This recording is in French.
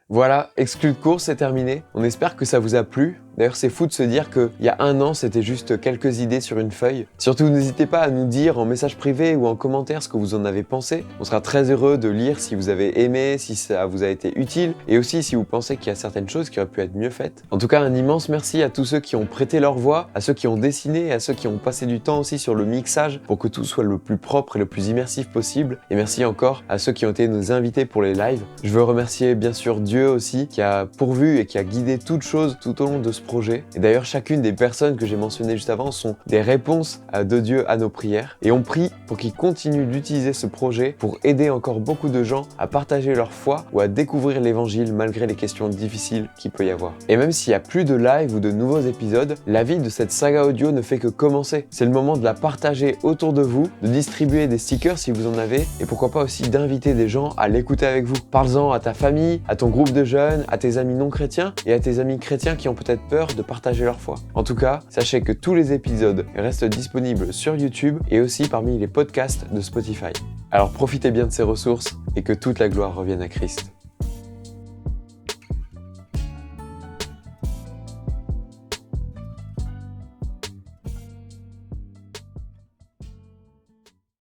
Voilà, Exclu de course, c'est terminé. On espère que ça vous a plu. D'ailleurs, c'est fou de se dire qu'il y a un an, c'était juste quelques idées sur une feuille. Surtout, n'hésitez pas à nous dire en message privé ou en commentaire ce que vous en avez pensé. On sera très heureux de lire si vous avez aimé, si ça vous a été utile, et aussi si vous pensez qu'il y a certaines choses qui auraient pu être mieux faites. En tout cas, un immense merci à tous ceux qui ont prêté leur voix, à ceux qui ont dessiné, à ceux qui ont passé du temps aussi sur le mixage pour que tout soit le plus propre et le plus immersif possible. Et merci encore à ceux qui ont été nos invités pour les lives. Je veux remercier bien sûr Dieu aussi, qui a pourvu et qui a guidé toutes choses tout au long de ce projet. Et d'ailleurs, chacune des personnes que j'ai mentionnées juste avant sont des réponses de Dieu à nos prières. Et on prie pour qu'il continue d'utiliser ce projet pour aider encore beaucoup de gens à partager leur foi ou à découvrir l'évangile malgré les questions difficiles qu'il peut y avoir. Et même s'il n'y a plus de live ou de nouveaux épisodes, la vie de cette saga audio ne fait que commencer. C'est le moment de la partager autour de vous, de distribuer des stickers si vous en avez, et pourquoi pas aussi d'inviter des gens à l'écouter avec vous. Parle-en à ta famille, à ton groupe de jeunes, à tes amis non chrétiens et à tes amis chrétiens qui ont peut-être peur de partager leur foi. En tout cas, sachez que tous les épisodes restent disponibles sur YouTube et aussi parmi les podcasts de Spotify. Alors profitez bien de ces ressources et que toute la gloire revienne à Christ.